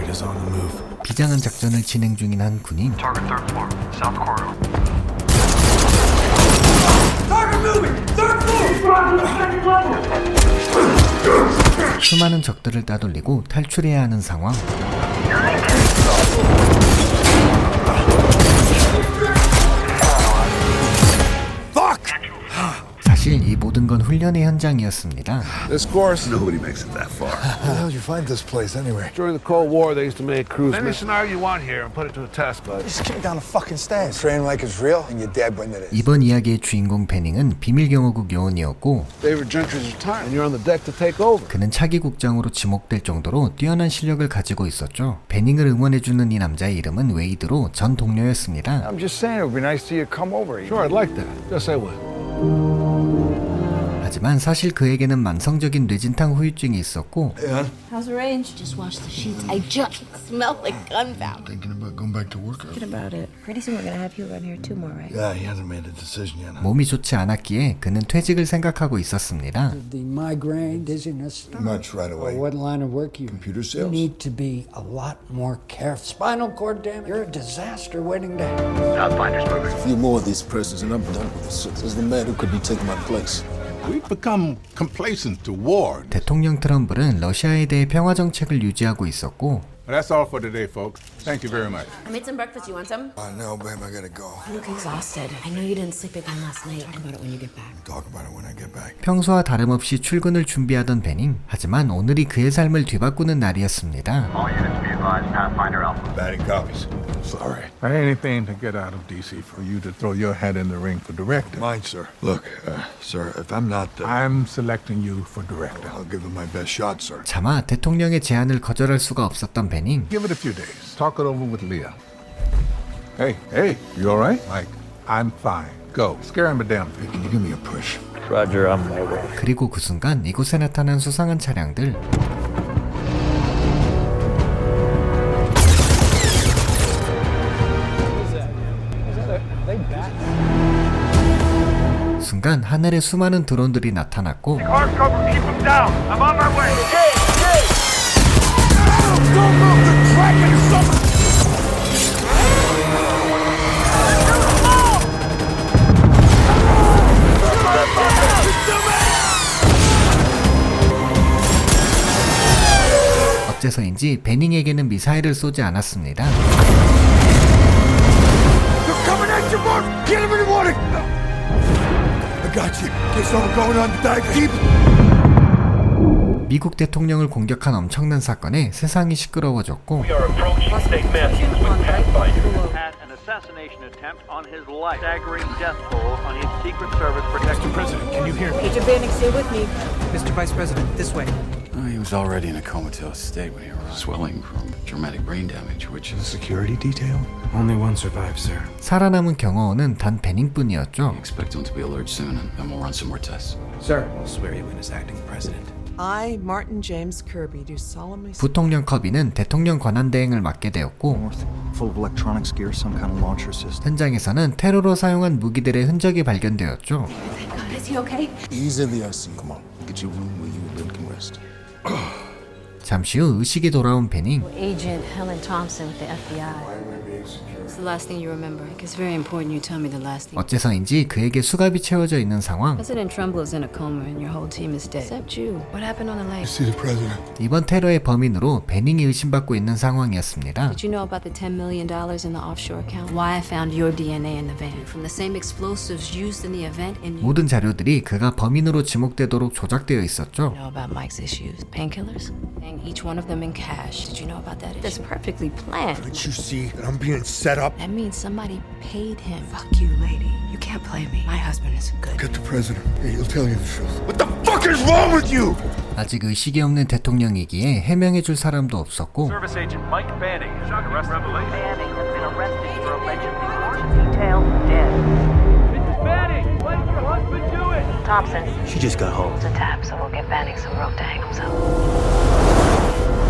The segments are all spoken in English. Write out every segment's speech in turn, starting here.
is on the move. 비장한 작전을 진행 중인 한 군인. Target third floor, south corridor. Target moving! Third floor! 수많은 적들을 따돌리고 탈출해야 하는 상황. 사실 이 모든 건 훈련의 현장이었습니다. This course, nobody makes it that far. How the hell did you find this place anyway? During the Cold War, they used to make cruise. Any scenario you want here and put it to a test, bud. Just kick down the fucking stairs. Train like it's real, and you're dead when it is. 이번 이야기의 주인공 베닝은 비밀경호국 요원이었고 David Gentry's retired, and you're on the deck to take over. 그는 차기 국장으로 지목될 정도로 뛰어난 실력을 가지고 있었죠. 베닝을 응원해주는 이 남자의 이름은 웨이드로 전 동료였습니다. I'm just saying, it would be nice to see you come over. Sure, I'd like that. Just say what. 하지만 사실 그에게는 만성적인 뇌진탕 후유증이 있었고 How's the range? Just washed the sheets. I just smell like gunpowder. Thinking about going back to work? Thinking about it. Pretty soon we're gonna have you run here too, more, right? Yeah, he hasn't made a decision yet. 몸이 좋지 않았기에 그는 퇴직을 생각하고 있었습니다. The migraine, dizziness. Much right away. What line of work you? Computer You sales. need to be a lot more careful. Spinal cord damage. You're a disaster waiting to happen. Pathfinder's moving. A few more of these prisoners and I'm done with this. There's the man who could be taking my place. We've become complacent to war. 대통령 트럼블은 러시아에 대해 평화 정책을 유지하고 있었고 That's all for today, folks. Thank you very much. I made some breakfast. You want some? No, babe, I gotta go. You look exhausted. I know you didn't sleep again last night. Talk about it when you get back. Talk about it when I get back. 평소와 다름없이 출근을 준비하던 베닝. 하지만 오늘이 그의 삶을 뒤바꾸는 날이었습니다. All units be advised, Pathfinder Alpha. Batting copies. Sorry. Anything to get out of D.C. for you to throw your hat in the ring for director. Mine, sir. Look, sir, if I'm not, I'm selecting you for director. I'll give it my best shot, sir. 차마 대통령의 제안을 거절할 수가 없었던 베닝. Give it a few days. Talk it over with Leah. Hey, you all right? Mike, I'm fine. Go. Scare him a damn thing. Can you give me a push? Roger, on my way. 그리고 그 순간 이곳에 나타난 수상한 차량들. 순간 하늘에 수많은 드론들이 나타났고 Car cover, keep them down. I'm on my way. Don't move! The dragon is somewhere! 어째서인지 베닝에게는 미사일을 쏘지 않았습니다. They're coming at you, Mark! Get him in the water! I got you. Get something going on the deck. Keep. 미국 대통령을 공격한 엄청난 사건에 세상이 시끄러워졌고 We are approaching St. Matthews with Pathfinder. Had an assassination attempt on his life. Staggering death toll on his Secret Service protection. Mr. President, can you hear me? Agent Bannick, stay with me. Mr. Vice President, this way. He was already in a comatose state when he arrived. Swelling from traumatic brain damage, which is Security detail? Only one survives, sir. 살아남은 경호원은 단 베닝뿐이었죠. expect him to be alert soon, and then we'll run some more tests. Sir, I'll swear you in as acting president. I, Martin James Kirby, do solemnly 부통령 커비는 대통령 권한대행을 맡게 되었고 Full of electronics gear, some kind of launcher system. 현장에서는 테러로 사용한 무기들의 흔적이 발견되었죠. Thank God. Is he okay? He's in the ICU. Come on, get your room where you and Ben can rest. 잠시 후 의식이 돌아온 베닝. Agent Helen Thompson with the FBI. What's the last thing you remember? It's very important you tell me the last thing. 어째서인지 그에게 수갑이 채워져 있는 상황. President Trumbull is in a coma and your whole team is dead. Except you. What happened on the lake? See the president. 이번 테러의 범인으로 베닝이 의심받고 있는 상황이었습니다. Did you know about the $10 million in the offshore account? Why I found your DNA in the van. From the same explosives used in the event in 모든 자료들이 그가 범인으로 지목되도록 조작되어 있었죠. know about Mike's issues. Painkillers? Paying each one of them in cash. Did you know about that issue? That's perfectly planned. Did you see that I'm being set up? That means somebody paid him. Fuck you, lady. You can't play me. My husband is good. Get the president. He'll tell you the truth. What the fuck is wrong with you? 아직 의식이 없는 대통령이기에 해명해줄 사람도 없었고 Service Agent Mike Banning has been arrested. Banning has been arrested for alleged detailed dead. Mrs. Banning, what did your husband do it? Thompson. She just got home. It's a tap, so we'll get Banning some rope to hang himself.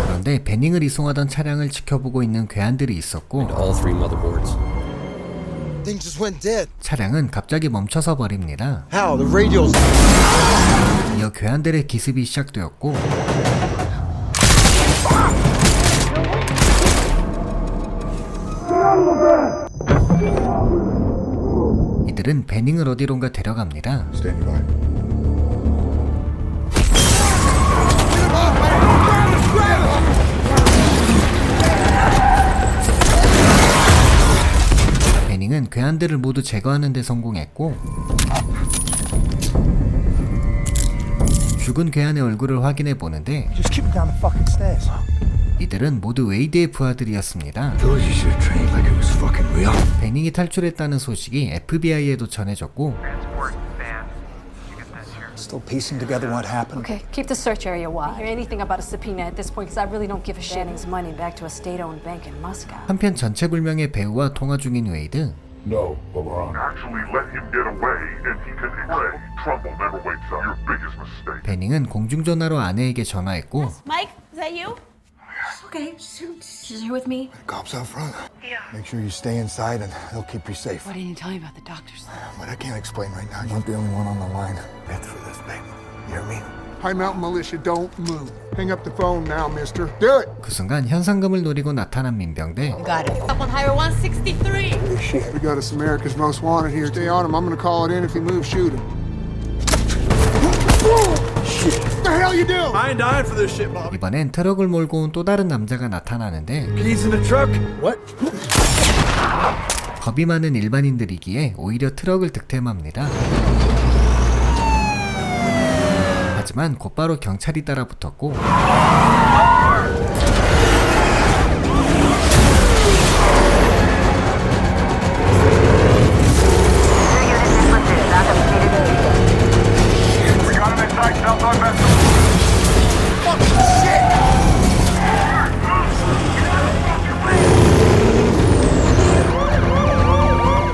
그런데 베닝을 이송하던 차량을 지켜보고 있는 괴한들이 있었고 All three motherboards. Things just went dead. 차량은 갑자기 멈춰서 버립니다. How? The radios. 이어 괴한들의 기습이 시작되었고 이들은 베닝을 어디론가 데려갑니다. Stand by. 베닝은 괴한들을 모두 제거하는 데 성공했고 죽은 괴한의 얼굴을 확인해 보는데 Just keep it down the fucking stairs. 이들은 모두 웨이드의 부하들이었습니다. Told you should train like it was fucking real. 베닝이 탈출했다는 소식이 FBI에도 전해졌고 Still piecing together what happened. Okay, keep the search area wide. Hear anything about a subpoena at this point, because I really don't give a shit. Banning's money back to a state-owned bank in Moscow. 한편 전체불명의 배우와 통화 중인 웨이드. No, but we're on. Actually let him get away and he can explain. Trouble never wakes up. Your biggest mistake. 베닝은 공중전화로 아내에게 전화했고 Mike, is that you? Okay, she's here with me. Cops out front. Yeah. Make sure you stay inside and they'll keep you safe. Why didn't you tell me about the doctors? But I can't explain right now. You're not the only one on the line. That's for this, babe. You hear me? High Mountain Militia, don't move. Hang up the phone now, mister. Do it! 그 순간 현상금을 노리고 나타난 민병대. Got it. Up on Highway 163. Shit, we got us America's Most Wanted here. Stay on him. I'm gonna call it in. If he moves, shoot him. Shit. What the hell you doing? I ain't dying for this shit, Bob. 이번엔 트럭을 몰고 온 또 다른 남자가 나타나는데 Keys in the truck? What? 겁이 많은 일반인들이기에 오히려 트럭을 득템합니다. 하지만 곧바로 경찰이 따라붙었고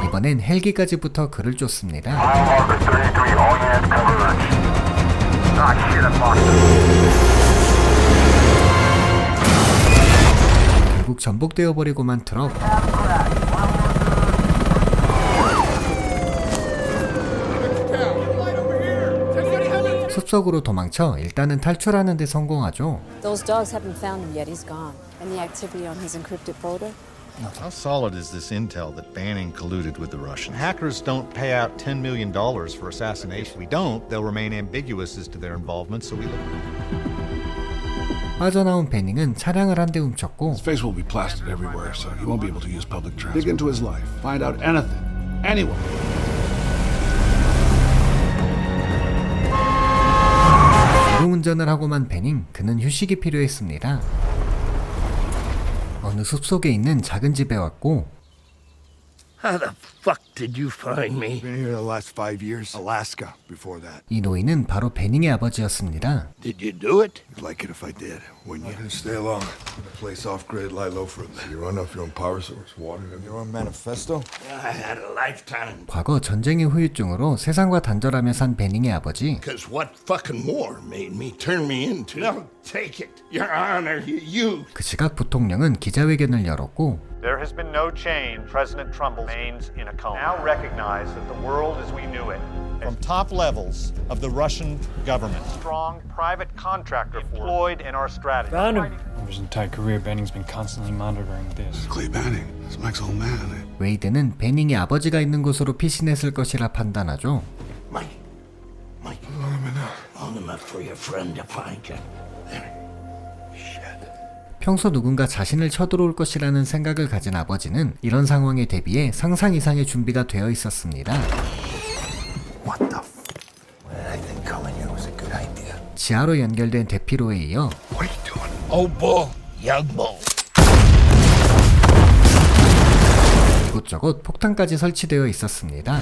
이번엔 헬기까지부터 그를 쫓습니다. 결국 전복되어 버리고만 트럭. 숲속으로 도망쳐 일단은 탈출하는 데 성공하죠. Those dogs haven't found him yet. He's gone. Any activity on his encrypted folder? How solid is this intel that Banning colluded with the Russians? Hackers don't pay out $10 million for assassination. If we don't, they'll remain ambiguous as to their involvement, so we look. 빠져나온 베닝은 차량을 한 대 훔쳤고 His face will be plastered everywhere, so he won't be able to use public transport. Dig into his life. Find out anything. Anyone. 운전을 하고만 베닝, 그는 휴식이 필요했습니다. 어느 숲속에 있는 작은 집에 왔고 How the fuck did you find me? Been here the last 5 years. Alaska before that. 이 노인은 바로 베닝의 아버지였습니다. Did you do it? You'd like it if I did, wouldn't you? Stay along. The place off grid, lie low for a bit. You run off your own power source, water. Your own manifesto? I had a lifetime. 과거 전쟁의 후유증으로 세상과 단절하며 산 베닝의 아버지. Because what fucking war made me turn me into? No, take it. Your honor, you. 그 시각 부통령은 기자회견을 열었고 There has been no change. President Trump remains in a coma. Now recognize that the world as we knew it, From top levels of the Russian government. strong private contractor employed in our strategy. Found him. Over his entire career, Banning's been constantly monitoring this. Clay Banning. That's Mike's old man. 웨이드는 베닝의 아버지가 있는 곳으로 피신했을 것이라 판단하죠. Mike. Long enough for your friend to find you. There. 평소 누군가 자신을 쳐들어올 것이라는 생각을 가진 아버지는 이런 상황에 대비해 상상 이상의 준비가 되어 있었습니다. What the f***? I think coming here was a good idea. 지하로 연결된 대피로에 이어 What are you doing? Old bull, young bull. 이곳저곳 폭탄까지 설치되어 있었습니다.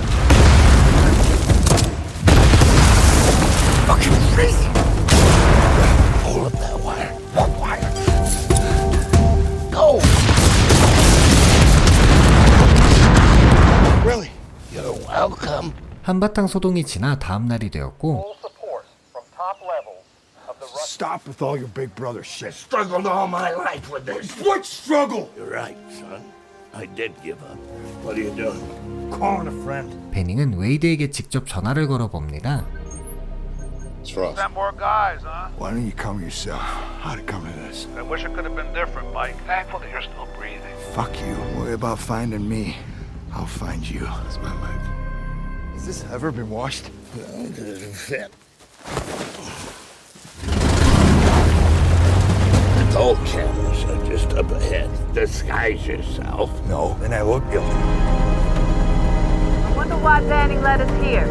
Fucking crazy. Hold up that wire. What wire? Go. Really? You're welcome. 한바탕 소동이 지나 다음 날이 되었고 Full support from top levels of the Russian. Stop with all your big brother shit. Struggled all my life with this. What struggle? You're right, son. I did give up. What are you doing? Calling a friend. 베닝은 웨이드에게 직접 전화를 걸어봅니다. Got more guys, huh? Why don't you come yourself? How'd it come to this? I wish it could have been different, Mike. Thankful that you're still breathing. Fuck you. Worry about finding me. I'll find you. That's my Mike. Has this ever been washed? Well, it doesn't fit. The gold cameras are just up ahead. Disguise yourself. No, then I look guilty. I wonder why Banning let us here.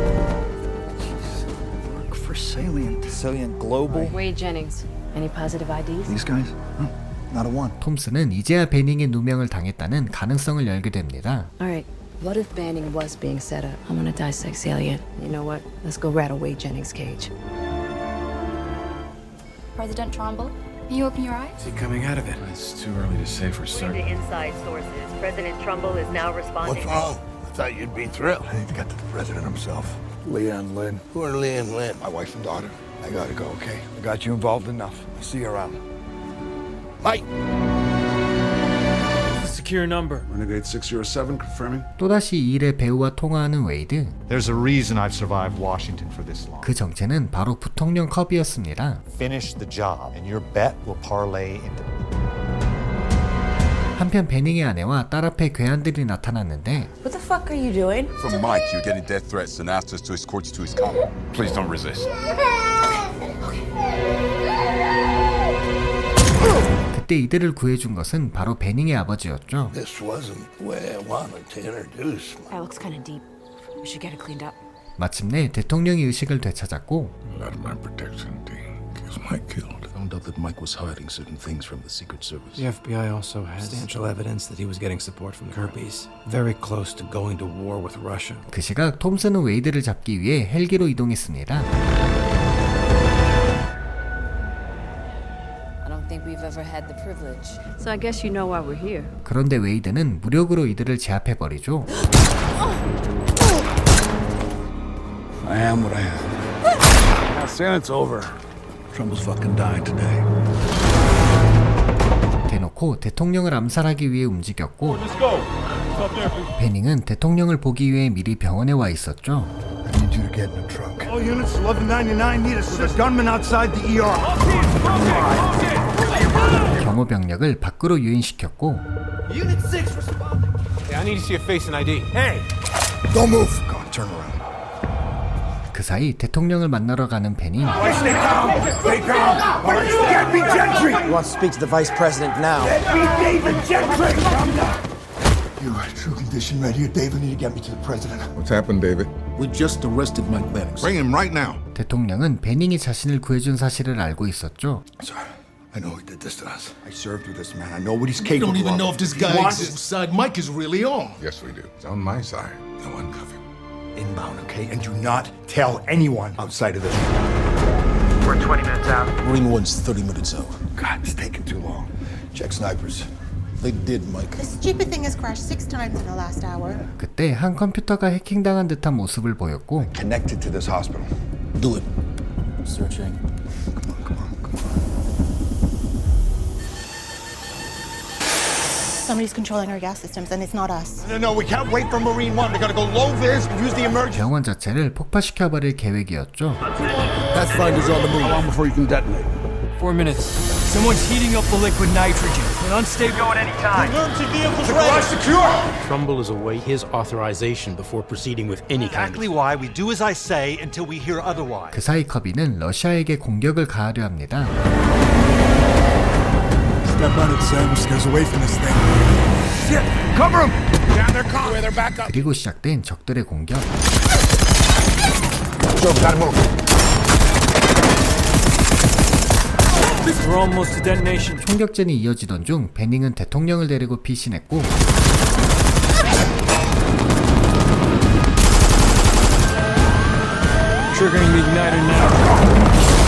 Work for Salient Global. Wade Jennings. Any positive IDs? These guys? Not a one. 톰스는 이제야 베닝의 누명을 당했다는 가능성을 열게 됩니다. Alright, what if Banning was being set up? I want to dissect Salient. You know what? Let's go rattle Wade Jennings' cage. President Trumbull, can you open your eyes? Is he coming out of it? It's too early to say for certain. According to inside sources, President Trumbull is now responding. What's wrong? I thought you'd be thrilled. I need to get to the president himself. Leah and Lynn. Who are Lee and Lynn? My wife and daughter. I gotta go, okay? I got you involved enough. I'll see you around. Mike! Secure number. Renegade 607 confirming. 또다시 이 일의 배우와 통화하는 웨이드. There's a reason I've survived Washington for this long. 그 정체는 바로 부통령 컵이었습니다. Finish the job, and your bet will parlay into. 한편 베닝의 아내와 딸 앞에 괴한들이 나타났는데 What the fuck are you doing? From Mike, you're getting death threats and asked us to escort you to his car. Please don't resist. 그때 이들을 구해준 것은 바로 베닝의 아버지였죠. This wasn't the way I wanted to introduce That looks kind of deep. We should get it cleaned up. 마침내 대통령이 의식을 되찾았고 Not my protection team. Is Mike killed? Found out that Mike was hiding certain things from the Secret Service. The FBI also has substantial evidence that he was getting support from the Kirby's. Very close to going to war with Russia. 그 시각 톰스는 웨이드를 잡기 위해 헬기로 이동했습니다. I don't think we've ever had the privilege. So I guess you know why we're here. 그런데 웨이드는 무력으로 이들을 제압해버리죠. I am what I am. Now, Santa's over. Trumble's fucking dying today. 대놓고 대통령을 암살하기 위해 움직였고 베닝은 대통령을 보기 위해 미리 병원에 와 있었죠. I need you to get in the trunk. All units 1199 need assist. Gunman outside the ER. 경호 병력을 밖으로 유인시켰고 Unit 6 responding. Yeah, I need to see a face and ID. Hey! Don't move! Go on, turn around. 그 사이 대통령을 만나러 가는 베닝. Stay calm! Stay calm! All right, get me Gentry! He wants to speak to the vice president now. Get me David Gentry! Calm down! You are true condition right here, David. Need to get me to the president. What's happened, David? We just arrested Mike Banning. Bring him right now. 대통령은 베닝이 자신을 구해준 사실을 알고 있었죠. Sir, I know he did this to us. I served with this man. I know what he's We capable don't even of. know if this guy exists. Side Mike is really on. Yes, we do. It's on my side. Now uncover him. Inbound, okay? And do not tell anyone outside of this. We're 20 minutes out. Marine One's 30 minutes out. God, it's taking too long. Check snipers. They did, Mike. This stupid thing has crashed 6 times in the last hour. 그때 한 컴퓨터가 해킹당한 듯한 모습을 보였고 Connected to this hospital. Do it. Searching. Somebody's controlling our gas systems, and it's not us. No, we can't wait for Marine One. We gotta go low vis and use the emergency. 병원 자체를 폭파시켜버릴 계획이었죠. Pathfinder's on the move. How long before you can detonate? 4 minutes. Someone's heating up the liquid nitrogen. An unstable. Go at any time. Emergency vehicles ready. Secure. Trumbull is await his authorization before proceeding with any kind Exactly why we do as I say until we hear otherwise. 그 사이 커비는 러시아에게 공격을 가하려 합니다. Step on it, Sam. Scares away from this thing. Shit! Cover them. Down their car. Where they're back up. 그리고 시작된 적들의 공격. Joe, gotta move. We're almost to detonation. 총격전이 이어지던 중 베닝은 대통령을 데리고 피신했고 Triggering the igniter now.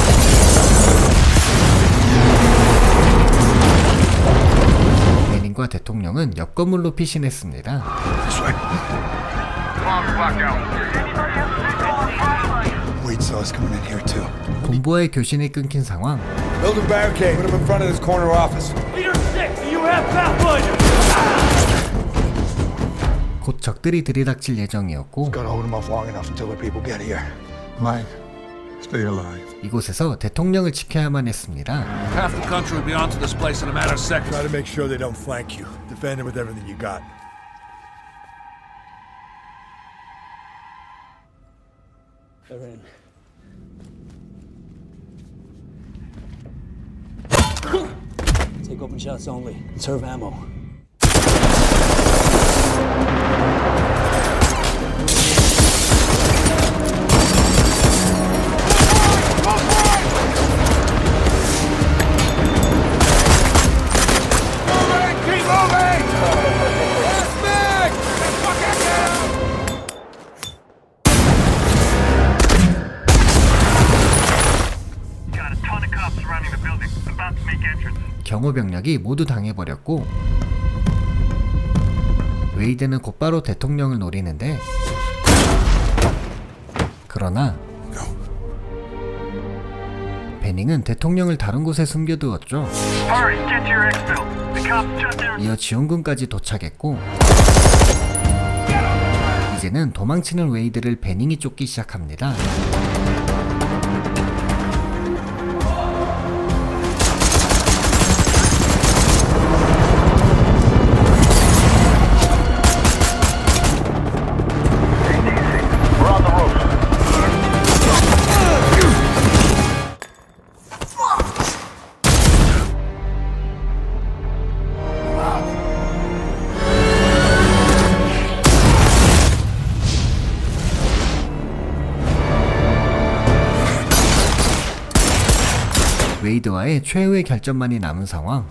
베닝과 대통령은 옆 건물로 피신했습니다. Wade saw us coming in here too. 본부와의 교신이 끊긴 상황. Build a barricade. Put him in front of this corner office. Leader 6, you have Pathfinder. 곧 적들이 들이닥칠 예정이었고 Gotta hold him off long enough until the people get here. Mike, stay alive. 이곳에서 대통령을 지켜야만 했습니다. Half the country will be onto this place in a matter of seconds. Try to make sure they don't flank you. Defend it with everything you got. They're in. Take open shots only. Conserve ammo. 경호병력이 모두 당해버렸고 웨이드는 곧바로 대통령을 노리는데 그러나 베닝은 대통령을 다른 곳에 숨겨두었죠. 이어 지원군까지 도착했고 이제는 도망치는 웨이드를 베닝이 쫓기 시작합니다. 웨이드와의 최후의 결전만이 남은 상황.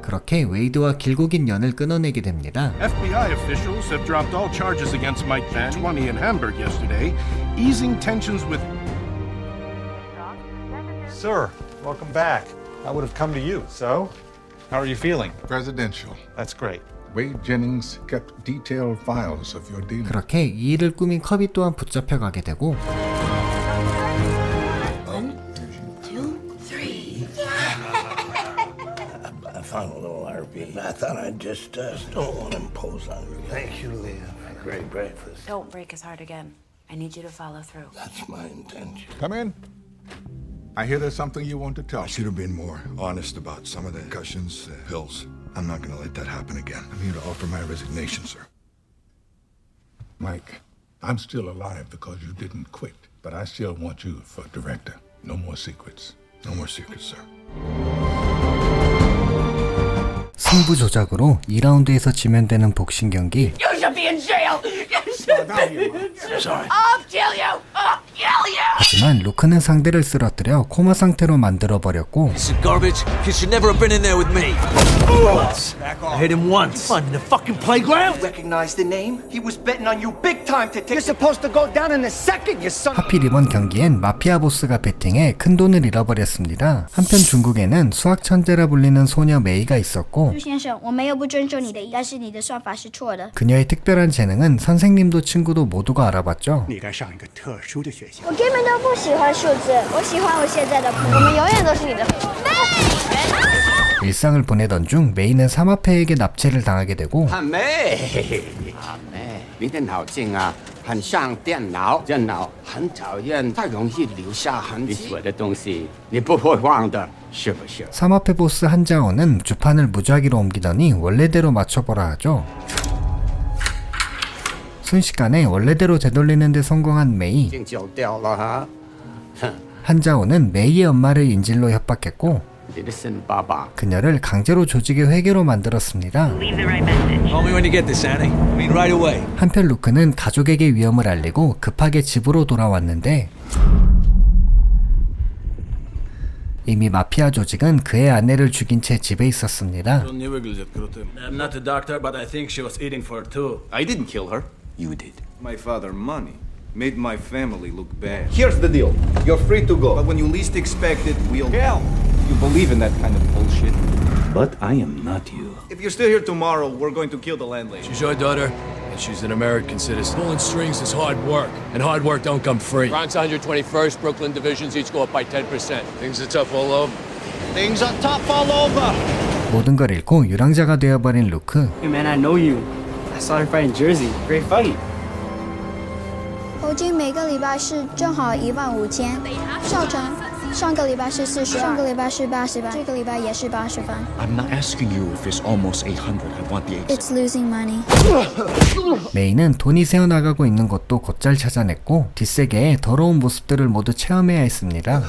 그렇게 웨이드와 길고 긴 연을 끊어내게 됩니다. FBI officials have dropped all charges against Mike Vann, 20 in Hamburg yesterday, easing tensions with... Sir, welcome back. I would have come to you. So, how are you feeling? Presidential. That's great. Wade Jennings kept detailed files of your dealings. 그렇게 이 일을 꾸민 커비 또한 붙잡혀가게 되고 I found a little RP. I thought I'd just don't want to impose on you. Thank you, Leah. Great breakfast. Don't break his heart again. I need you to follow through. That's my intention. Come in. I hear there's something you want to tell. I should have been more honest about some of the concussions, pills. I'm not going to let that happen again. I'm here to offer my resignation, sir. Mike, I'm still alive because you didn't quit, but I still want you for director. No more secrets. No more secrets, sir. 승부 조작으로 2라운드에서 지면 되는 복싱 경기. You should be in jail! You should be in jail! I'll kill you! I'll kill you! 하지만 루크는 상대를 쓰러뜨려 코마 상태로 만들어버렸고 This is garbage. You should never have been in there with me. I hit him once. Fun in the fucking playground? Recognize the name? He was betting on you big time to take. You're supposed to go down in a second, you son. 하필 이번 경기엔 마피아 보스가 베팅해 큰 돈을 잃어버렸습니다. 한편 중국에는 수학 천재라 불리는 소녀 메이가 있었고 朱先生，我没有不尊重你的意，但是你的算法是错的。 그녀의 특별한 재능은 선생님도 친구도 모두가 알아봤죠. 你该上一个特殊的学校。我根本都不喜欢数字，我喜欢我现在的谱。我们永远都是你的。 일상을 보내던 중 메이는 삼합회에게 납치를 당하게 되고 阿妹，阿妹，你的脑筋啊，很像电脑，电脑很讨厌，太容易留下痕迹。你学的东西，你不会忘的，是不是？ 삼합회 보스 한자오는 주판을 무작위로 옮기더니 원래대로 맞춰보라 하죠. 순식간에 원래대로 되돌리는 데 성공한 메이. 已经丢掉了哈。 한자오는 메이의 엄마를 인질로 협박했고 你的新爸爸 그녀를 강제로 조직의 회계로 만들었습니다. Call me when you get this, Annie. I mean right away. 한편 루크는 가족에게 위험을 알리고 급하게 집으로 돌아왔는데 이미 마피아 조직은 그의 아내를 죽인 채 집에 있었습니다. I'm not a doctor, but I think she was eating for it too. I didn't kill her. You did. My father, money, made my family look bad. Here's the deal. You're free to go. But when you least expect it, we'll... Hell! You believe in that kind of bullshit? But I am not you. If you're still here tomorrow, we're going to kill the landlady. She's your daughter, And she's an American citizen. Pulling strings is hard work, and hard work don't come free. Bronx 121st, Brooklyn divisions each go up by 10%. Things are tough all over. Things are tough all over. 모든 걸 잃고 유랑자가 되어버린 루크. Hey man, I know you. I saw your fight in Jersey. Great fight. 欧金每个礼拜是正好15000，少成上个礼拜是40，上个礼拜是80分，这个礼拜也是80分。 I'm not asking you if it's almost 800. I want the It's losing money. 메이는 돈이 새어나가고 있는 것도 곧잘 찾아냈고 뒷세계의 더러운 모습들을 모두 체험해야 했습니다.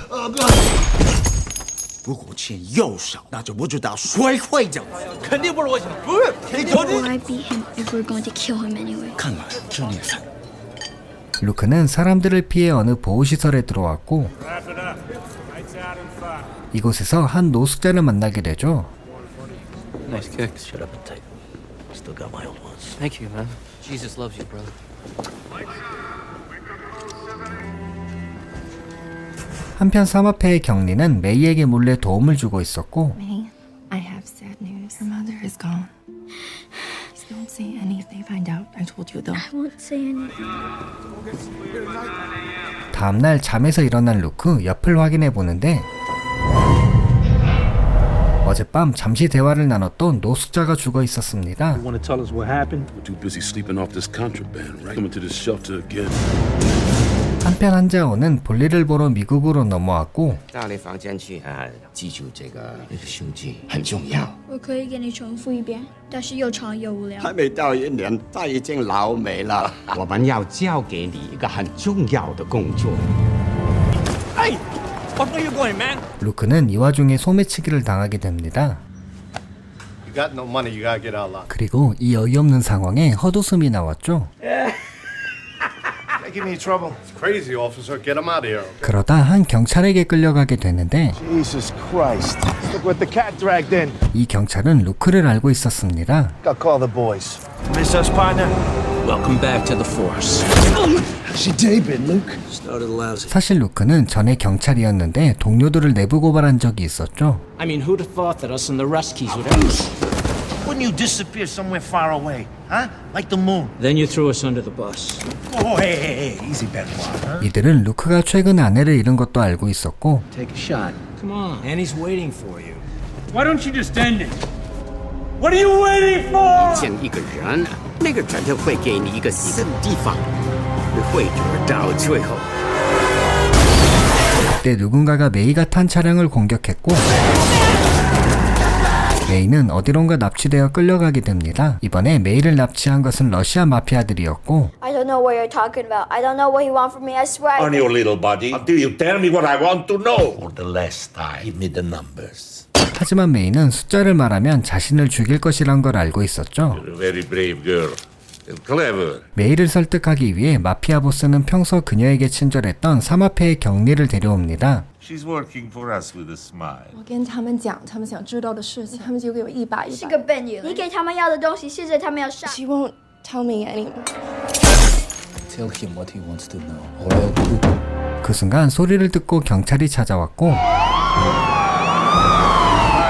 如果钱又少，那就不知道谁会挣。肯定不是我想，不是。 Why beat him if we're going to kill him anyway? 看来这你才 루크는 사람들을 피해 어느 보호시설에 들어왔고 이곳에서 한 노숙자를 만나게 되죠. Nice kicks. Shut up and take them. Still got my old ones. Thank you, man. Jesus loves you, brother. 한편 사마페의 경리는 메이에게 몰래 도움을 주고 있었고 May, I have sad news. Your mother is gone. Please don't say anything if they find out. I told you though. I won't say anything. 다음날 잠에서 일어난 루크 옆을 확인해 보는데 어젯밤 잠시 대화를 나눴던 노숙자가 죽어 있었습니다. You want to tell us what happened? We're too busy sleeping off this contraband, right? Coming to this shelter again. 한편 한자오는 볼일을 보러 미국으로 넘어왔고 到你房间去记住这个数据很重要。我可以给你重复一遍，但是又长又无聊。还没到1年，他已经老美了。我们要交给你一个很重要的工作。Hey, where are you going, man? 루크는 이 와중에 소매치기를 당하게 됩니다. You got no money, you gotta get out loud. 그리고 이 어이없는 상황에 헛웃음이 나왔죠. They give me trouble. It's crazy, officer. Get him out of here. 그러다 한 경찰에게 끌려가게 되는데 Jesus Christ. Look what the cat dragged in. 이 경찰은 루크를 알고 있었습니다. Gotta call the boys. Miss us, partner? Welcome back to the force. How's your day been, Luke? Started lousy. 사실 루크는 전에 경찰이었는데 동료들을 내부 고발한 적이 있었죠. I mean, who'd have thought that us and the Ruskies would ever... Wouldn't you disappear somewhere far away, huh? Like the moon. Then you threw us under the bus. Oh, hey, easy, Benoit, huh? 이들은 루크가 최근 아내를 잃은 것도 알고 있었고 Take a shot. Come on. Annie's waiting for you. Why don't you just end it? What are you waiting for? 见一个人，那个人他会给你一个地方，你会躲到最后。 그때 누군가가 메이가 탄 차량을 공격했고 메이는 어디론가 납치되어 끌려가게 됩니다. 이번에 메이를 납치한 것은 러시아 마피아들이었고 I don't know what you're talking about. I don't know what you want from me. I swear. On your little body, until you tell me what I want to know. For the last time, give me the numbers. 하지만 메이는 숫자를 말하면 자신을 죽일 것이란 걸 알고 있었죠. You're a very brave girl. And clever. 메이를 설득하기 위해 마피아 보스는 평소 그녀에게 친절했던 사마페의 경리를 데려옵니다. She's working for us with a smile. 我跟他们讲他们想知道的事情，他们就给我100。是个笨女人。你给他们要的东西，现在他们要上。 She won't tell me anymore. Tell him what he wants to know. Or I'll do. 그 순간 소리를 듣고 경찰이 찾아왔고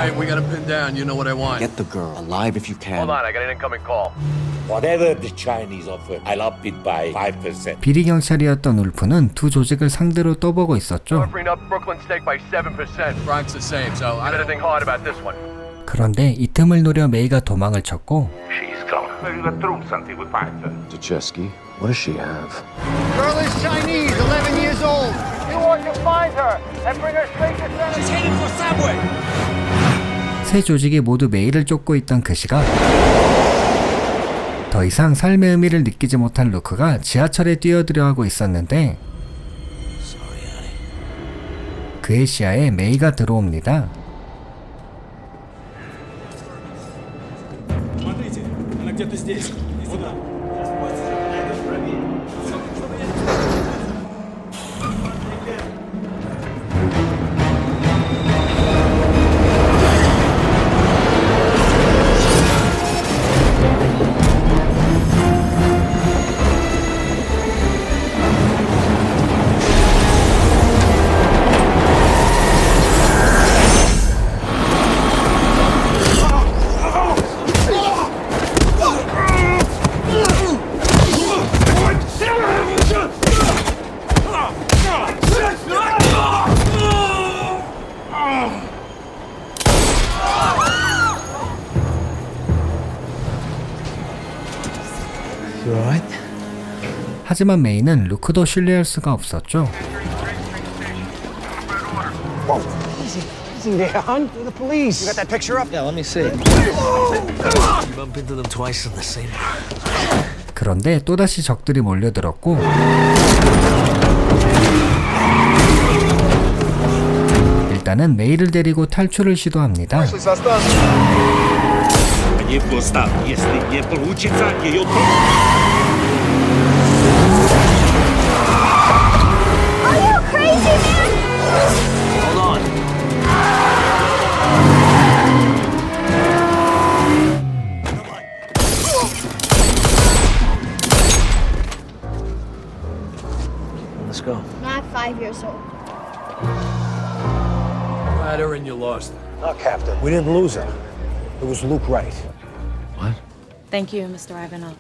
Alright, we got him pinned down. You know what I want. Get the girl alive if you can. Hold on, I got an incoming call. Whatever the Chinese offer, I'll up it by 5%. 비리 경찰이었던 울프는 두 조직을 상대로 떠보고 있었죠. Offering up Brooklyn steak by 7%. Bronx the same, so I don't Anything hard about this one? 그런데 이 틈을 노려 메이가 도망을 쳤고 She's gone. We'll through something with Pfizer. Zacheski, what does she have? Girl is Chinese, 11 years old. You want to find her and bring her straight to center. She's heading for Subway. 세 조직이 모두 메이를 쫓고 있던 그 시각 더 이상 삶의 의미를 느끼지 못한 루크가 지하철에 뛰어들어 하고 있었는데 그의 시야에 메이가 들어옵니다. You alright? 하지만 메이는 루크도 신뢰할 수가 없었죠. Easy there, hon. They're the police. You got that picture up? Yeah, let me see. You bump into them twice in the same. 그런데 또다시 적들이 몰려들었고 일단은 메이를 데리고 탈출을 시도합니다. Are you crazy, man? Hold on. Let's go. Not 5 years old. Had her and you lost her. No, Captain. We didn't lose her. It was Luke Wright. What? Thank you, Mr. Ivanov.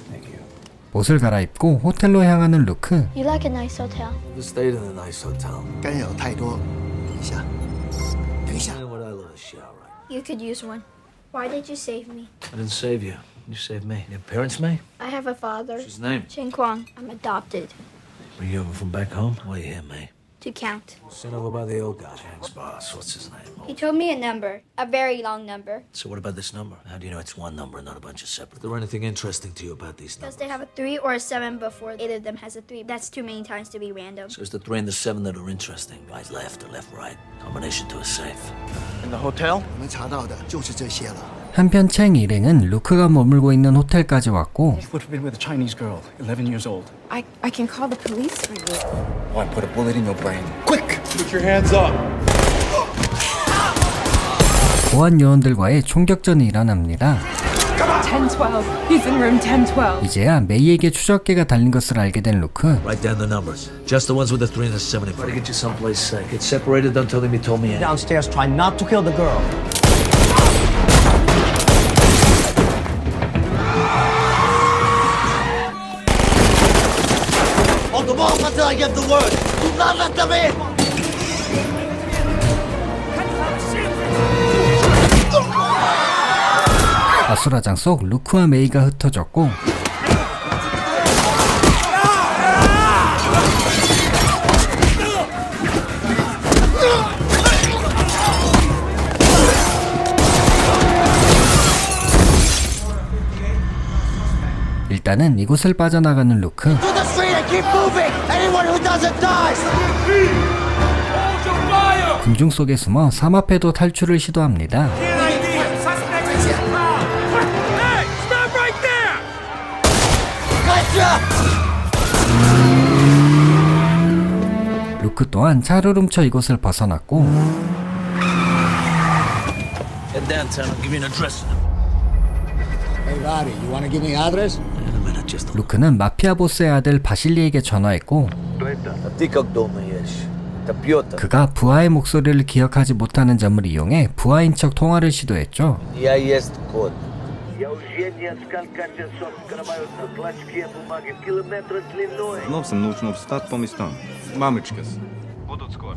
옷을 갈아입고 호텔로 향하는 루크. You like a nice hotel? We stayed in a nice hotel. 干扰太多。等一下，等一下。 What I love a shower. You could use one. Why did you save me? I didn't save you. You saved me. Your parents, May? I have a father. What's his name? Chen Kwang. I'm adopted. Were you over from back home? Why are you here, May? To count. Sent over by the old guy. Jack's boss. What's his name? He told me a number. A very long number. So what about this number? How do you know it's one number and not a bunch of separate? Is there anything interesting to you about these numbers? Because they have a 3 or a 7 before 8 of them has a 3. That's too many times to be random. So it's the 3 and the 7 that are interesting. Right, left, or left, right. Combination to a safe. In the hotel? 我们查到的就是这些了。 한편 챙 일행은 루크가 머물고 있는 호텔까지 왔고 You would have been with a Chinese girl, 11 years old. I can call the police for you. Oh, I put a bullet in your brain. Quick! Put your hands up. 보안 요원들과의 총격전이 일어납니다. 1012. He's in room 1012. 이제야 메이에게 추적기가 달린 것을 알게 된 루크. Write down the numbers. Just the ones with the 3 and the 7. Try to get you someplace safe. Get separated. Don't tell them you told me. Downstairs, try not to kill the girl. Hold them off until I give the word. Do not let them in. 아수라장 속 루크와 메이가 흩어졌고 일단은 이곳을 빠져나가는 루크. To the street and keep moving! Anyone who doesn't die! 군중 속에 숨어 삼합회도 탈출을 시도합니다. 루크 또한 차를 훔쳐 이곳을 벗어났고 Head downtown. I'll give you an address. Hey, Roddy, you want to give me address? In a minute, just a 루크는 마피아 보스의 아들 바실리에게 전화했고 그가 부하의 목소리를 기억하지 못하는 점을 이용해 부하인 척 통화를 시도했죠. Носом нужно встать по местам. Мамочка. Будут скоро.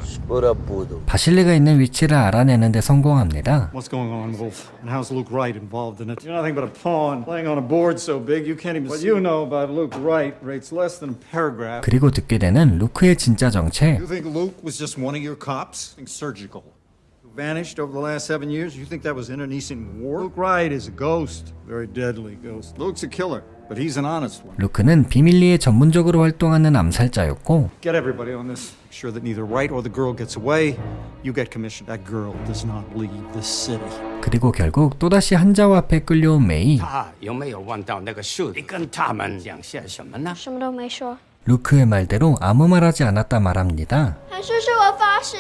바실리가 있는 위치를 알아내는 데 성공합니다. What's going on, Wolf? And how's Luke Wright involved in it? You're nothing but a pawn playing on a board so big you can't even. What you know about Luke Wright rates less than a paragraph. 그리고 듣게 되는 루크의 진짜 정체. You think Luke was just one of your cops? Something surgical. Who vanished over the last 7 years? You think that was internecine war? Luke Wright is a ghost. Very deadly ghost. Luke's a killer, but he's an honest one. 루크는 비밀리에 전문적으로 활동하는 암살자였고 Get everybody on this. Make sure that neither Wright or the girl gets away. You get commission. That girl does not leave the city. 그리고 결국 또다시 한자와 앞에 끌려온 메이. 他有没有问到那个树？你跟他们讲些什么呢？什么都没说。 루크의 말대로 아무 말하지 않았다 말합니다. 韩叔叔，我发誓，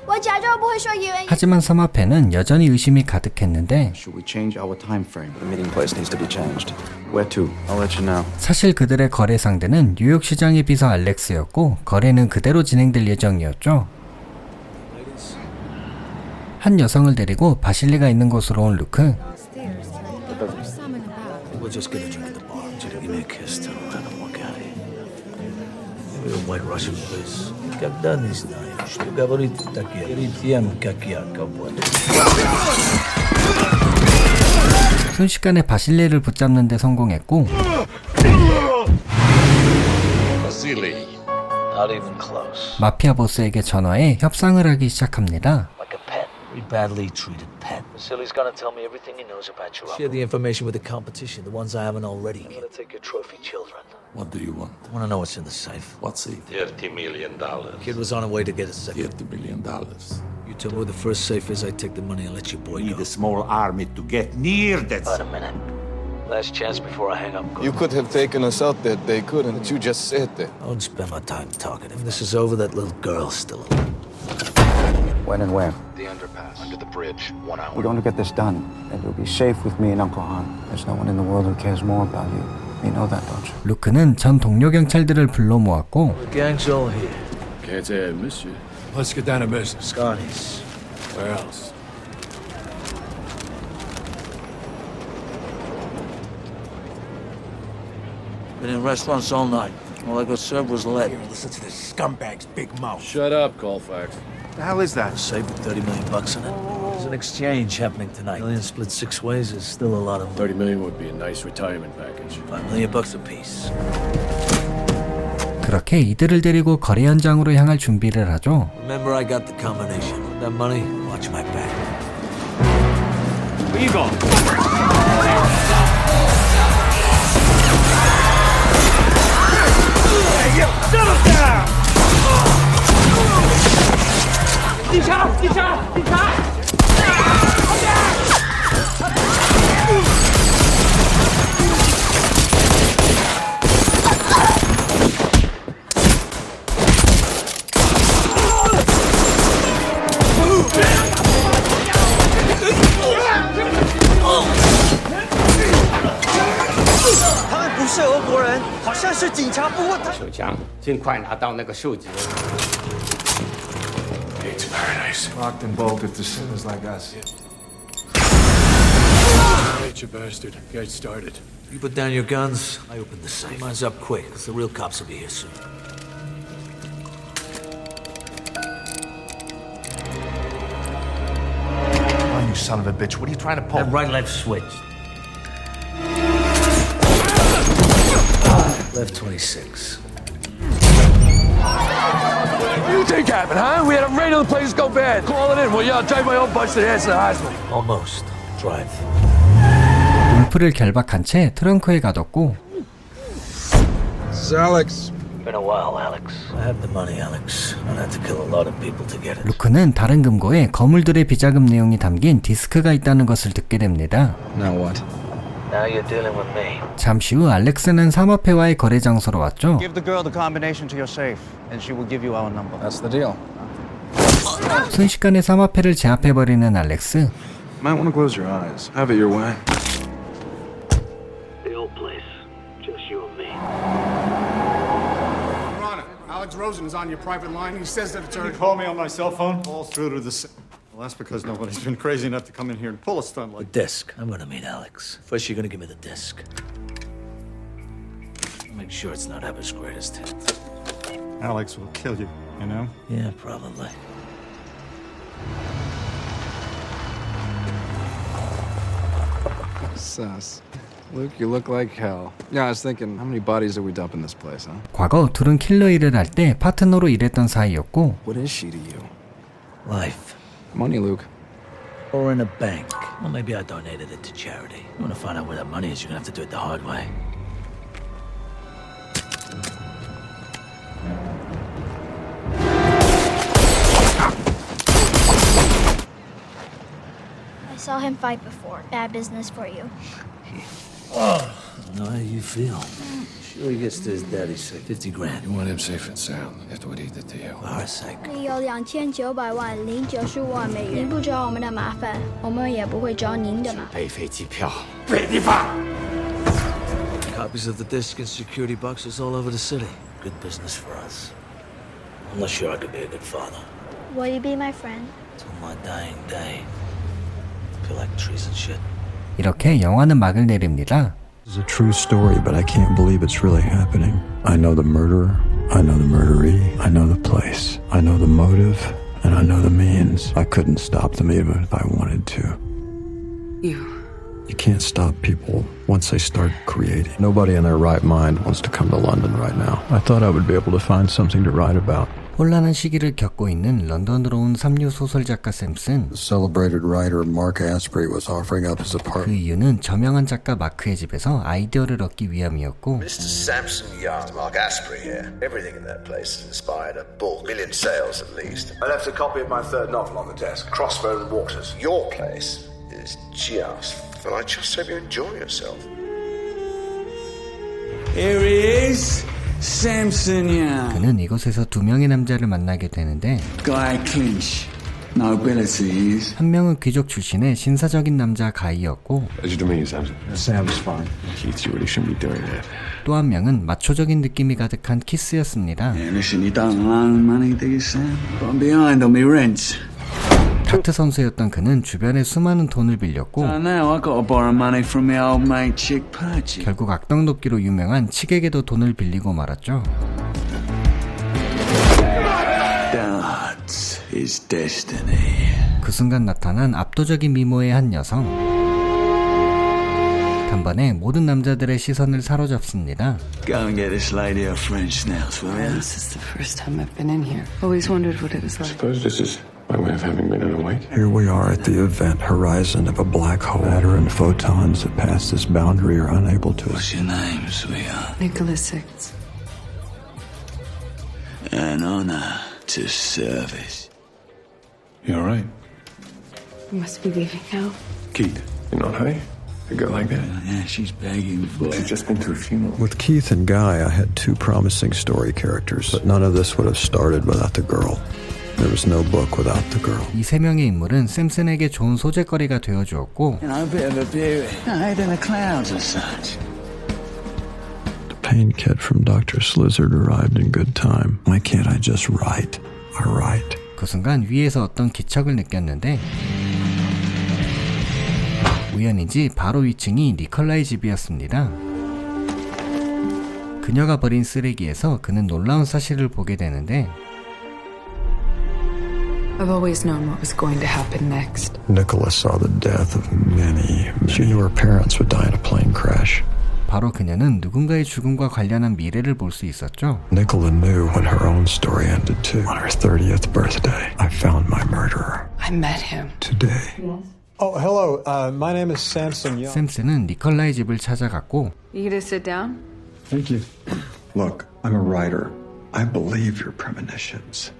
我假装不会说语言。 하지만 삼합회는 여전히 의심이 가득했는데 Should we change our time frame? The meeting place needs to be changed. Where to? I'll let you know. 사실 그들의 거래 상대는 뉴욕 시장의 비서 알렉스였고 거래는 그대로 진행될 예정이었죠. 한 여성을 데리고 바실리가 있는 곳으로 온 루크. We'll just get a drink at the bar. Just give me a kiss, turn around and walk out of here. We're a White Russian place. Когда не знаю, что говорит такие. Перед тем, как я кого-то. 순식간에 바실리를 붙잡는 데 성공했고 Silly. Not even close. 마피아 보스에게 전화해 협상을 하기 시작합니다. Like a pet. We badly treated pet. Vasily's gonna tell me everything he knows about you. Share the information with the competition, the ones I haven't already. I'm gonna take your trophy children. What do you want? I wanna know what's in the safe. What's safe? $30 million. Kid was on a way to get a safe. $30 million. You tell me where the first safe is, I take the money and let your boy go. Need a small army to get near that. Wait a minute. Last chance before I hang up. You could have taken us out that day, couldn't you? Just sat there. I don't spend my time talking. If this is over, that little girl's still alive. When and where? The underpass, under the bridge, 1 hour. We're going to get this done, and you'll be safe with me and Uncle Han. There's no one in the world who cares more about you. You know that, don't you? 루크는 전 동료 경찰들을 불러 모았고 The gang's all here. Can't say I miss you. Let's get down to business. Scotty's. Where else? Been in restaurants all night. All I got served was lead. Listen to this scumbag's big mouth. Shut up, Colfax. The hell is that? Saved with $30 million in it. There's an exchange happening tonight. $1 million split 6 ways is still a lot of money. $30 million would be a nice retirement package. $5 million apiece. 그렇게 이들을 데리고 거래 현장으로 향할 준비를 하죠. Remember, I got the combination. With that money, watch my back. Where you going? Settle down! 地上！地上！地上！ 他们不是俄国人，好像是警察，不过他。首长，尽快拿到那个数字。 It's paradise. Locked and bolted to sinners like us. Wait, you bastard. Get started. You put down your guns, I open the safe. Mine's up quick, because the real cops will be here soon. Oh, you son of a bitch. What are you trying to pull? That right-left switch. Left 26. What do you think happened, huh? We had a raid on the place go bad. Call it in, will you? I'll drive my own bus to the head to the hospital. Almost. Drive. 울프를 결박한 채 트렁크에 가뒀고 This is Alex. Been a while, Alex. I have the money, Alex. I'd have to kill a lot of people to get it. 루크는 다른 금고에 거물들의 비자금 내용이 담긴 디스크가 있다는 것을 듣게 됩니다. Now what? Now you're dealing with me. 잠시 후 알렉스는 사마페와의 거래 장소로 왔죠. Give the girl the combination to your safe, and she will give you our number. That's the deal. 순식간에 사마페를 제압해버리는 알렉스. Might want to close your eyes. Have it your way. The old place. Just you and me. Rana, Alex Rosen is on your private line. He says that it's You call me on my cell phone? Falls through to the... Well, that's because nobody's been crazy enough to come in here and pull a stunt The like disc. I'm gonna meet Alex. First, you're gonna give me the disc. Make sure it's not Abbott's greatest hit. Alex will kill you, you know? Yeah, probably. Sus. Luke, you look like hell. Yeah, I was thinking, how many bodies did we dump in this place, huh? 과거 둘은 킬러 일을 할 때 파트너로 일했던 사이였고 What is she to you? Life. Money, Luke. Or in a bank. Well, maybe I donated it to charity. You wanna find out where that money is, you're gonna have to do it the hard way. I saw him fight before. Bad business for you. I don't know how you feel. Sure he gets to his daddy's safe. 50 grand. You want him safe and sound. After what he did to you. For our sake. 你有2900万零95万美元，您不找我们的麻烦，我们也不会找您的麻烦。配飞机票。 Copies of the disc in security boxes all over the city. Good business for us. I'm not sure I could be a good father. Will you be my friend? Till my dying day. Feel like trees and shit. 이렇게 영화는 막을 내립니다. It's a true story, but I can't believe it's really happening. I know the murderer, I know the murderee, I know the place, I know the motive, and I know the means. I couldn't stop them even if I wanted to. You You can't stop people once they start creating. Nobody in their right mind wants to come to London right now. I thought I would be able to find something to write about. 혼란한 시기를 겪고 있는 런던으로 온 삼류 소설 작가 샘슨. The celebrated writer Mark Asprey was offering up his 그 apartment. 이유는 저명한 작가 마크의 집에서 아이디어를 얻기 위함이었고 Mr. Samson Young, Mark Asprey here. Everything in that place has inspired a book. Million sales at least. I left a copy of my third novel on the desk, Crossbone Waters. Your place is just... Well, I just hope you enjoy yourself. Here he is. Samson Young. 그는 이곳에서 두 명의 남자를 만나게 되는데 Guy Clinch. Nobility is. 한 명은 귀족 출신의 신사적인 남자 가이였고 How'd you do me, Samson? Sam's fine. Keith, you really shouldn't be doing that. 또 한 명은 마초적인 느낌이 가득한 키스였습니다. Yeah, listen, you don't loan money, do you, Sam? I'm behind on my rent. 다트 선수였던 그는 주변에 수많은 돈을 빌렸고 So now I gotta borrow money from my old mate Chick Pudgy. 결국 악당 돕기로 유명한 칙에게도 돈을 빌리고 말았죠. Darts is destiny. 그 순간 나타난 압도적인 미모의 한 여성. 단번에 모든 남자들의 시선을 사로잡습니다. Go and get this lady a French nails, will ya? This is the first time I've been in here. Always wondered what it was like. Suppose this is my way of having been in a wake. Here we are at the event horizon of a black hole. Matter and photons that pass this boundary are unable to. What's your name, sweetheart? Nicholas Six. An honor to service. You all right? You must be leaving now. Keith, you're not high? A girl like that? Yeah, she's begging for She's it. just been to a funeral. With Keith and Guy, I had two promising story characters, but none of this would have started without the girl. There was no book without the girl. 이 세 명의 인물은 샘슨에게 좋은 소재거리가 되어주었고 You know, a bit of a beauty. Hide in the clouds or such. The pain kit from Dr. Slizzard arrived in good time. Why can't I just write? I write. 그 순간 위에서 어떤 기척을 느꼈는데 우연인지 바로 위층이 니콜라의 집이었습니다. 그녀가 버린 쓰레기에서 그는 놀라운 사실을 보게 되는데 I've always known what was going to happen next. Nicholas saw the death of many. She knew her parents would die in a plane crash. 바로 그녀는 누군가의 죽음과 관련한 미래를 볼 수 있었죠. Nicola knew when her own story ended too. On her 30th birthday, I found my murderer. I met him. Today. Oh, hello. My name is Samson Young. 샘슨은 니콜라의 집을 찾아갔고 You gonna sit down? Thank you. Look, I'm a writer. I believe your premonitions.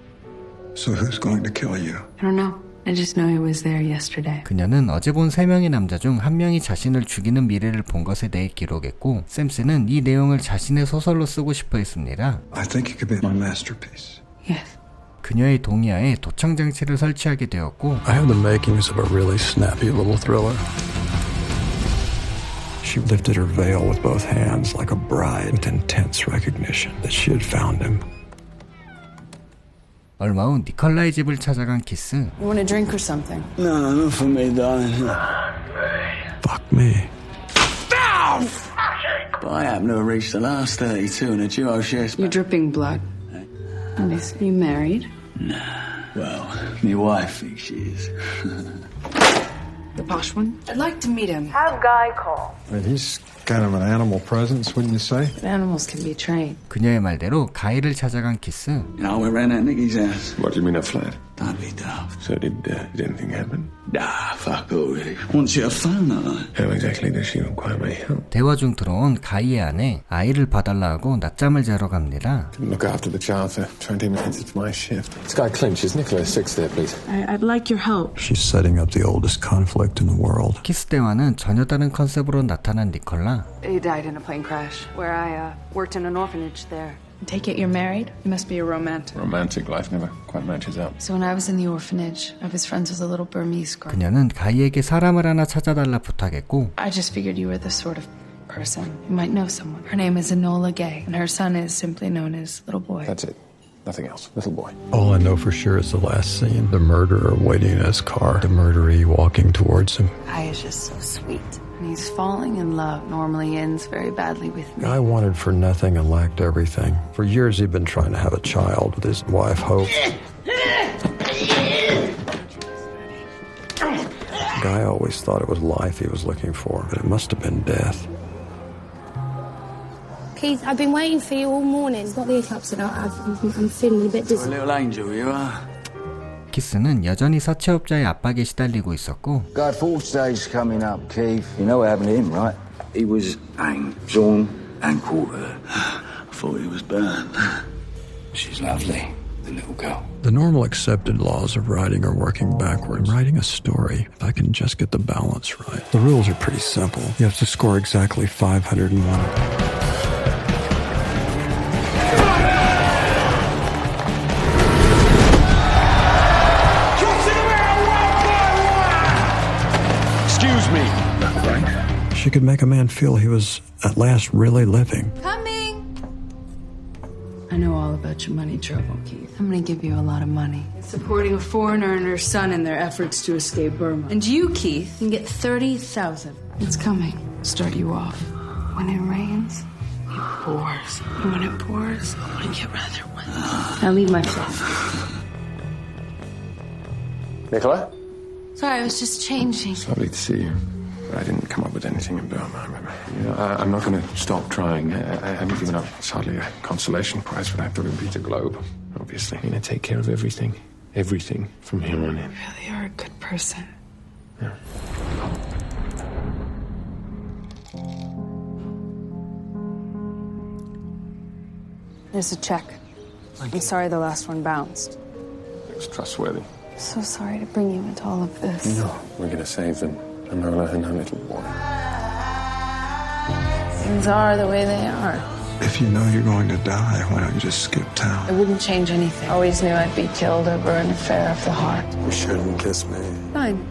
So who's going to kill you? I don't know. I just know he was there yesterday. 그녀는 어제 본 3명의 남자 중 한 명이 자신을 죽이는 미래를 본 것에 대해 기록했고 샘슨은 이 내용을 자신의 소설로 쓰고 싶어 했습니다. I think it could be my masterpiece. Yes. 그녀의 동의하에 도청 장치를 설치하게 되었고 I have the makings of a really snappy little thriller. She lifted her veil with both hands like a bride with intense recognition that she had found him. 얼마 후 니콜라의 집을 찾아간 키스. You want a drink or something? No, not for me, darling. Fuck me. But I happen to have reached the last 32 in a duo share. You're dripping blood. Are you married? Nah. Well, my wife thinks she is. The posh one? I'd like to meet him. Have Guy call. He's kind of an animal presence, wouldn't you say? Animals can be trained. 그녀의 말대로 가이를 찾아간 키스. You know, we ran at Nicky's house. What do you mean a flat? Don't be daft. So did anything happen? Nah, fuck all, really. Wants you to phone her. How exactly does she require my help? 대화 중 들어온 가이의 아내 아이를 봐달라 하고 낮잠을 자러 갑니다. Didn't look after the child for 20 minutes. It's my shift. It's Guy Clinch. Is Nicholas Six there, please? I'd like your help. She's setting up the oldest conflict in the world. 키스 대화는 전혀 다른 컨셉으로 나타난 니콜라. He died in a plane crash where I worked in an orphanage there. Take it you're married? You must be a romantic. Romantic life never quite matches up. So when I was in the orphanage, I was friends with a little Burmese girl. 그녀는 가이에게 사람을 하나 찾아달라 부탁했고 I just figured you were the sort of person who might know someone. Her name is Enola Gay, and her son is simply known as Little Boy. That's it. Nothing else. Little boy. All I know for sure is the last scene. The murderer waiting in his car. The murderee walking towards him. Guy is just so sweet. And he's falling in love. Normally ends very badly with me. Guy wanted for nothing and lacked everything. For years he'd been trying to have a child with his wife, Hope. Guy always thought it was life he was looking for, but it must have been death. Keith, I've been waiting for you all morning. It's not the hiccups that I'm feeling a bit dizzy. A little angel, you are. 키스는 여전히 사채업자의 압박에 시달리고 있었고 Got fourth stage coming up, Keith. You know what happened to him, right? He was hanged, sawn and quartered. I thought he was burned. She's lovely, the little girl. The normal accepted laws of writing are working backward. I'm writing a story. If I can just get the balance right. The rules are pretty simple. You have to score exactly 501. She could make a man feel he was at last really living. Coming! I know all about your money trouble, Keith. I'm gonna give you a lot of money. Supporting a foreigner and her son in their efforts to escape Burma. And you, Keith, can get 30,000. It's coming. Start you off. When it rains, it pours. And when it pours, I want to get rather wet. Now leave my place. Nicola? Sorry, I was just changing. It's lovely to see you. I didn't come up with anything in Burma. I'm not going to stop trying. I haven't given up. It's hardly a consolation prize for that. But it'll be the globe, obviously. I'm going to take care of everything. Everything from here on in. You really are a good person. Yeah. There's a check. I'm sorry the last one bounced. It was trustworthy. So sorry to bring you into all of this. No, we're going to save them. Enola and her little boy. Things are the way they are. If you know you're going to die, why don't you just skip town? It wouldn't change anything. I always knew I'd be killed over an affair of the heart. You shouldn't kiss me. Fine.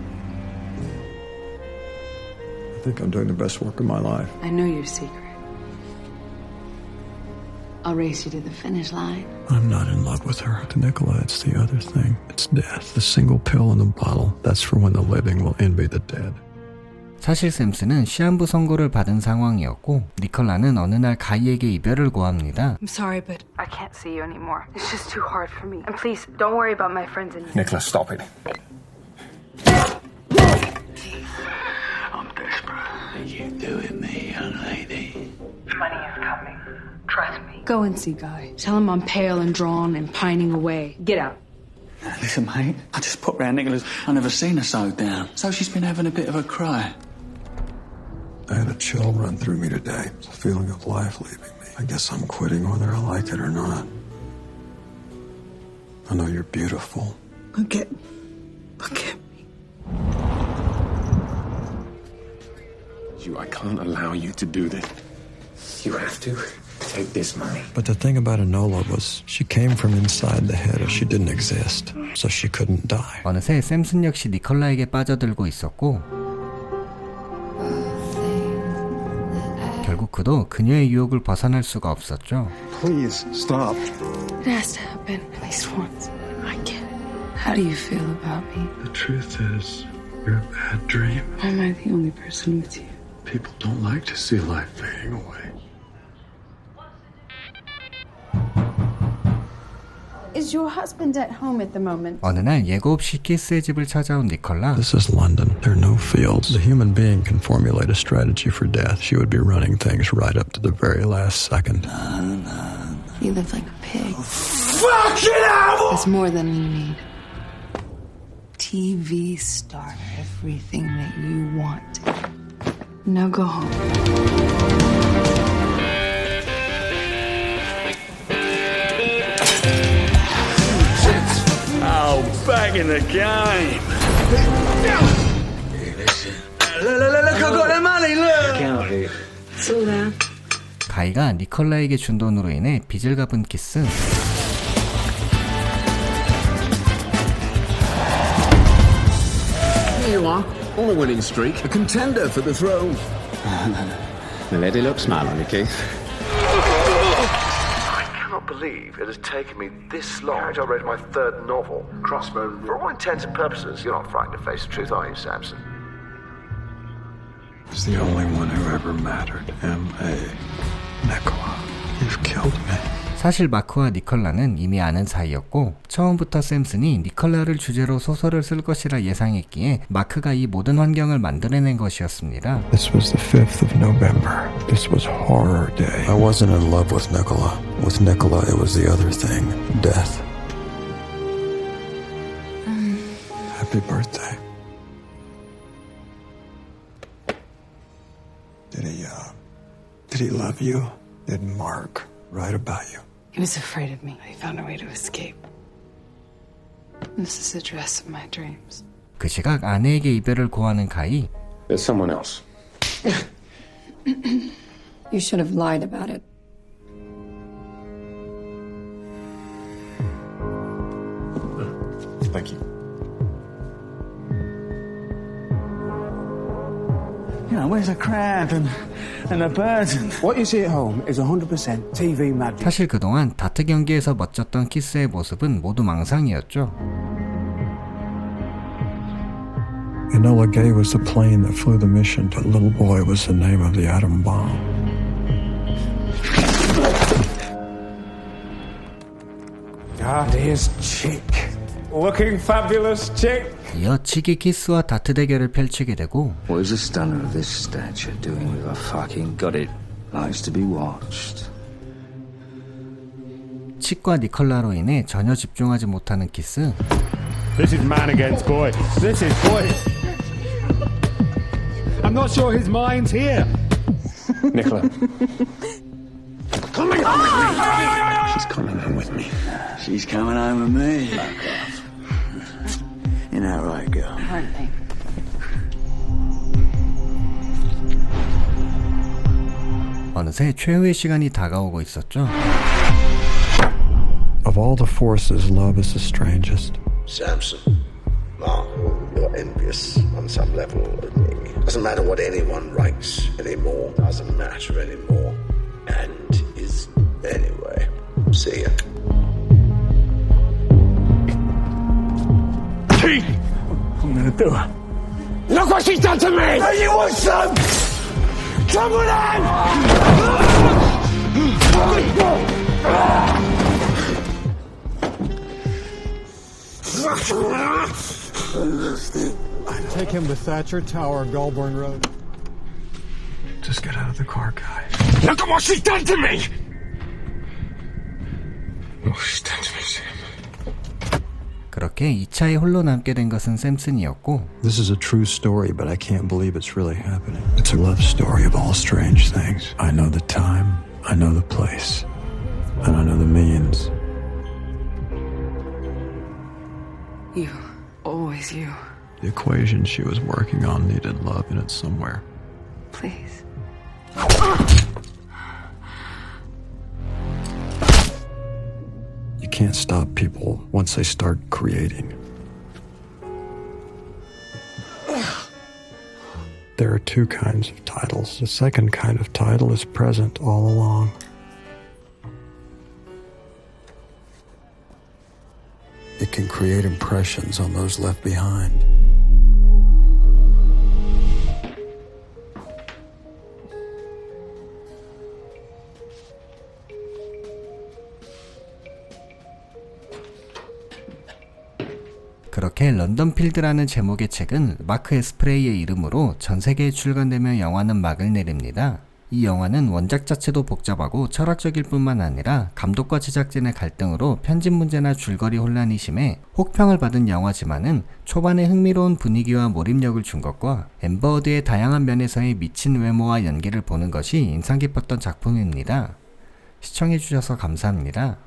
I think I'm doing the best work of my life. I know your secret. I'll race you to the finish line. I'm not in love with her. To Nicola, it's the other thing. It's death. The single pill in the bottle. That's for when the living will envy the dead. 사실 샘스는 시한부 선고를 받은 상황이었고 니콜라는 어느 날 가이에게 이별을 고합니다. I'm sorry, but I can't see you anymore. It's just too hard for me. And please, don't worry about my friends and you. Nicola, stop it. I'm desperate. Are you doing me, young lady? Money is coming. Trust me. Go and see Guy. Tell him I'm pale and drawn and pining away. Get out. Listen, mate, I just put round Nicola's. I've never seen her so down. So she's been having a bit of a cry. I had a chill run through me today. A feeling of life leaving me. I guess I'm quitting whether I like it or not. I know you're beautiful. Look at me. I can't allow you to do this. You have to take this money. But the thing about Enola was she came from inside the head. She didn't exist, so she couldn't die. 어느새 샘슨 역시 니콜라에게 빠져들고 있었고 결국 그도 그녀의 유혹을 벗어날 수가 없었죠. Please, stop. It has to happen at least once. I get it. How do you feel about me? The truth is, you're a bad dream. Why am I the only person with you? People don't like to see life fading away. Is your husband at home at the moment? 어느 날 예고 없이 키스의 집을 찾아온 니콜라. This is London. There are no fields. The human being can formulate a strategy for death. She would be running things right up to the very last second. You live like a pig. Fuck it out! That's more than you need. TV star, everything that you want. Now go home. Oh, back in the game. Hey, listen. Look, I got the money, look. Count it. It's all there. 가이가 니콜라에게 준 돈으로 인해 빚을 갚은 키스. Here you are, on a winning streak, a contender for the throne. Let it look smile on you, Keith. I cannot believe it has taken me this long. I read my third novel, Crossbone. For all intents and purposes, you're not frightened to face the truth, are you, Samson? He's the only one who ever mattered. M.A. Nicola, you've killed me. 사실 마크와 니콜라는 이미 아는 사이였고 처음부터 샘슨이 니콜라를 주제로 소설을 쓸 것이라 예상했기에 마크가 이 모든 환경을 만들어낸 것이었습니다. This was the 5th of November. This was horror day. I wasn't in love with Nicola. With Nicola, it was the other thing. Death. Happy birthday. Did he love you? Did Mark write about you? He was afraid of me. He found a way to escape. This is the dress of my dreams. 그 시각 아내에게 이별을 고하는 가이. There's someone else. You should have lied about it. Thank you. You know, where's the crab and the birds? What you see at home is 100% TV magic. 사실 그동안 다트 경기에서 멋졌던 키스의 모습은 모두 망상이었죠. Enola Gay was the plane that flew the mission, but Little Boy was the name of the atom bomb. God, here's Chick. Looking fabulous, Chick. 이어 치기 키스와 다트 대결을 펼치게 되고 What is a stunner of this stature doing with a fucking got it? Likes to be watched. 칙과 니콜라로 인해 전혀 집중하지 못하는 키스. This is man against boy. This is boy. I'm not sure his mind's here. Nicola. Coming home with me. She's coming home with me. She's coming home with me. You're not right, girl. Aren't they? 어느새 최후의 시간이 다가오고 있었죠. Of all the forces, love is the strangest. Samson, Mark, you're envious on some level of me. Doesn't matter what anyone writes anymore. Doesn't matter anymore. And is anyway. See ya. I'm gonna do it. Look what she's done to me! Hey, you want some? Come on Take him to Thatcher Tower, Goulburn Road. Just get out of the car, guy. Look at what she's done to me! Oh, she's done to me, Sam. 그렇게 2차에 홀로 남게 된 것은 샘슨이었고 This is a true story, but I can't believe it's really happening. It's a love story of all strange things. I know the time, I know the place, and I know the means. You. Always you. The equation she was working on needed love in it somewhere. Please. You can't stop people once they start creating. There are two kinds of titles. The second kind of title is present all along. It can create impressions on those left behind. 그렇게 런던 필드라는 제목의 책은 마크 에스프레이의 이름으로 전 세계에 출간되며 영화는 막을 내립니다. 이 영화는 원작 자체도 복잡하고 철학적일 뿐만 아니라 감독과 제작진의 갈등으로 편집 문제나 줄거리 혼란이 심해 혹평을 받은 영화지만은 초반에 흥미로운 분위기와 몰입력을 준 것과 앰버 허드의 다양한 면에서의 미친 외모와 연기를 보는 것이 인상 깊었던 작품입니다. 시청해주셔서 감사합니다.